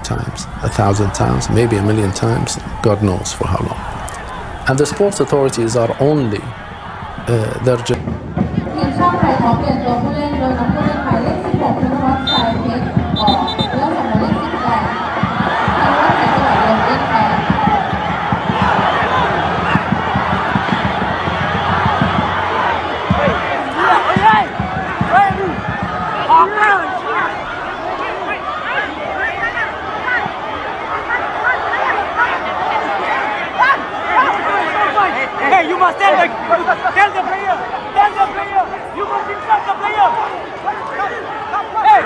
times, 1,000 times, maybe a million times, God knows for how long. And the sports authorities are only their job. ทีมชาติไทยขอเปลี่ยนตัวผู้เล่นโดยนำผู้เล่นหมายเลข 16 ธนวัฒน์สายเพชรออกแล้วส่งหมายเลข 18 ธนวัฒน์เสียสละลงเล่นแทน Hey, you must tell the player. Tell the player. You must instruct the player. Hey.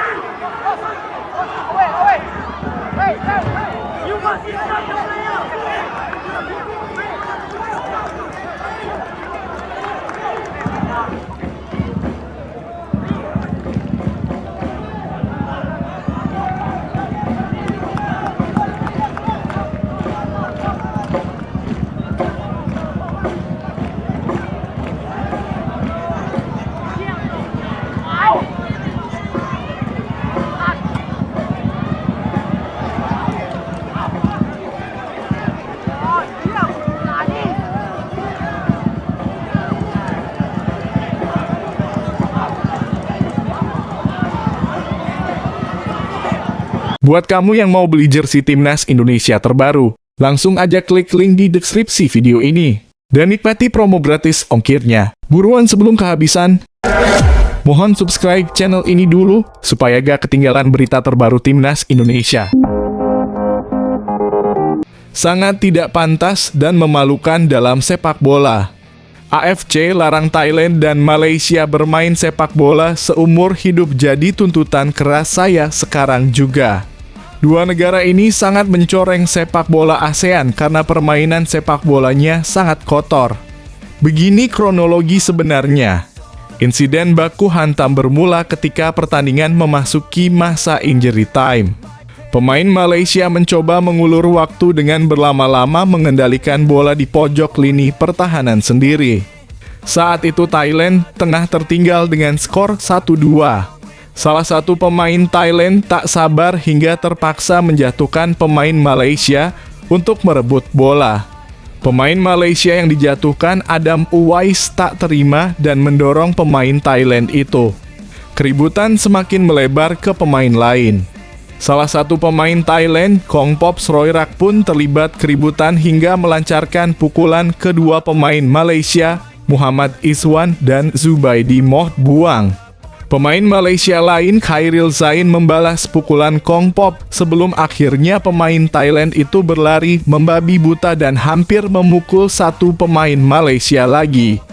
Away. Hey. You must instruct the player. Buat kamu yang mau beli jersey Timnas Indonesia terbaru, langsung aja klik link di deskripsi video ini. Dan nikmati promo gratis ongkirnya. Buruan sebelum kehabisan. Mohon subscribe channel ini dulu, supaya gak ketinggalan berita terbaru Timnas Indonesia. Sangat tidak pantas dan memalukan dalam sepak bola. AFC larang Thailand dan Malaysia bermain sepak bola seumur hidup jadi tuntutan keras saya sekarang juga. Dua negara ini sangat mencoreng sepak bola ASEAN karena permainan sepak bolanya sangat kotor. Begini kronologi sebenarnya. Insiden baku hantam bermula ketika pertandingan memasuki masa injury time. Pemain Malaysia mencoba mengulur waktu dengan berlama-lama mengendalikan bola di pojok lini pertahanan sendiri. Saat itu Thailand tengah tertinggal dengan skor 1-2. Salah satu pemain Thailand tak sabar hingga terpaksa menjatuhkan pemain Malaysia untuk merebut bola. Pemain Malaysia yang dijatuhkan Adam Uwais tak terima dan mendorong pemain Thailand itu. Keributan semakin melebar ke pemain lain. Salah satu pemain Thailand, Kongpop Sroirak pun terlibat keributan hingga melancarkan pukulan kedua pemain Malaysia, Muhammad Iswan dan Zubaidi Moh Buang. Pemain Malaysia lain, Khairil Zain, membalas pukulan Kongpop sebelum akhirnya pemain Thailand itu berlari membabi buta dan hampir memukul satu pemain Malaysia lagi.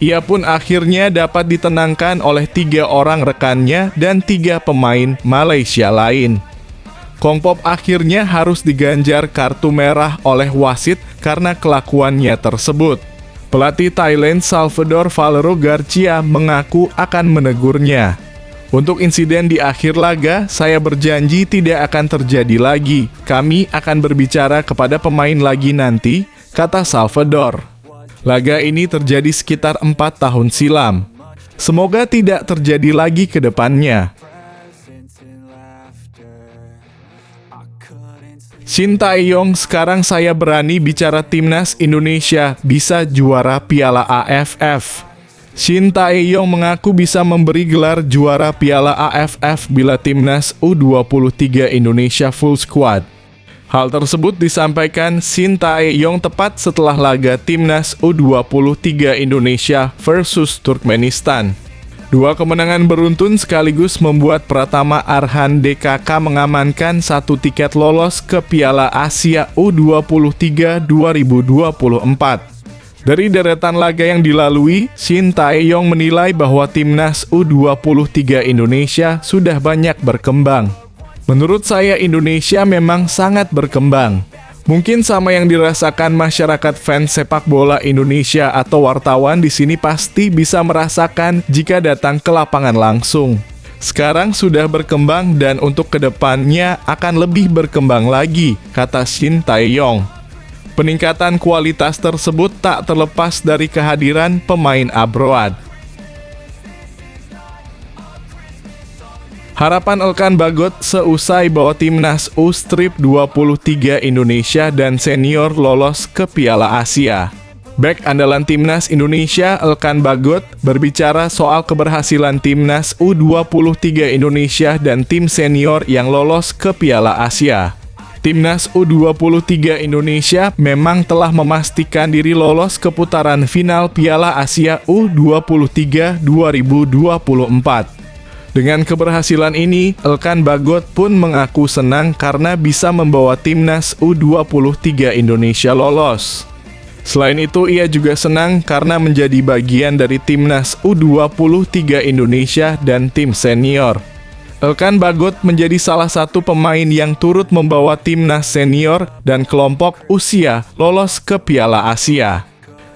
Ia pun akhirnya dapat ditenangkan oleh 3 orang rekannya dan 3 pemain Malaysia lain. Kongpop akhirnya harus diganjar kartu merah oleh wasit karena kelakuannya tersebut. Pelatih Thailand Salvador Valero Garcia mengaku akan menegurnya. Untuk insiden di akhir laga, saya berjanji tidak akan terjadi lagi. Kami akan berbicara kepada pemain lagi nanti, kata Salvador. Laga ini terjadi sekitar 4 tahun silam. Semoga tidak terjadi lagi ke depannya. Shin Tae-yong, sekarang saya berani bicara Timnas Indonesia bisa juara Piala AFF. Shin Tae-yong mengaku bisa memberi gelar juara Piala AFF bila Timnas U23 Indonesia full squad. Hal tersebut disampaikan Shin Tae-yong tepat setelah laga Timnas U23 Indonesia versus Turkmenistan. Dua kemenangan beruntun sekaligus membuat Pratama Arhan DKK mengamankan 1 tiket lolos ke Piala Asia U23 2024. Dari deretan laga yang dilalui, Shin Tae-yong menilai bahwa Timnas U23 Indonesia sudah banyak berkembang. Menurut saya Indonesia memang sangat berkembang. Mungkin sama yang dirasakan masyarakat fans sepak bola Indonesia atau wartawan di sini pasti bisa merasakan jika datang ke lapangan langsung. Sekarang sudah berkembang dan untuk kedepannya akan lebih berkembang lagi, kata Shin Tae-yong. Peningkatan kualitas tersebut tak terlepas dari kehadiran pemain abroad. Harapan Elkan Bagot seusai bawa timnas U-23 Indonesia dan senior lolos ke Piala Asia. Bek andalan timnas Indonesia Elkan Bagot berbicara soal keberhasilan timnas U-23 Indonesia dan tim senior yang lolos ke Piala Asia. Timnas U-23 Indonesia memang telah memastikan diri lolos ke putaran final Piala Asia U-23 2024. Dengan keberhasilan ini, Elkan Bagot pun mengaku senang karena bisa membawa timnas U-23 Indonesia lolos. Selain itu, ia juga senang karena menjadi bagian dari timnas U-23 Indonesia dan tim senior. Elkan Bagot menjadi salah satu pemain yang turut membawa timnas senior dan kelompok usia lolos ke Piala Asia.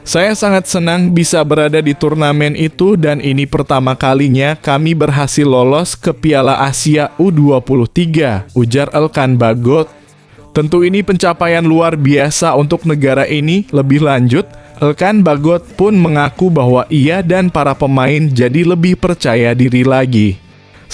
Saya sangat senang bisa berada di turnamen itu dan ini pertama kalinya kami berhasil lolos ke Piala Asia U-23, ujar Elkan Bagot. Tentu ini pencapaian luar biasa untuk negara ini. Lebih lanjut, Elkan Bagot pun mengaku bahwa ia dan para pemain jadi lebih percaya diri lagi.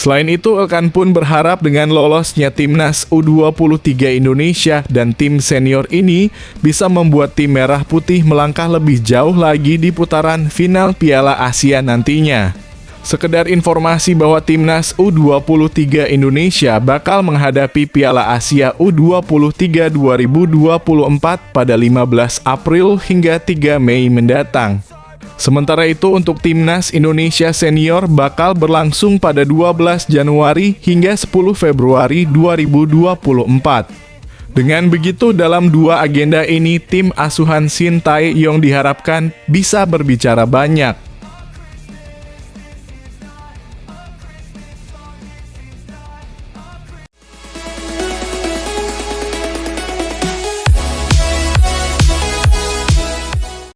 Selain itu, Elkan pun berharap dengan lolosnya timnas U-23 Indonesia dan tim senior ini bisa membuat tim merah putih melangkah lebih jauh lagi di putaran final Piala Asia nantinya. Sekedar informasi bahwa timnas U-23 Indonesia bakal menghadapi Piala Asia U-23 2024 pada 15 April hingga 3 Mei mendatang. Sementara itu untuk timnas Indonesia senior bakal berlangsung pada 12 Januari hingga 10 Februari 2024. Dengan begitu dalam dua agenda ini tim asuhan Shin Tae-yong diharapkan bisa berbicara banyak.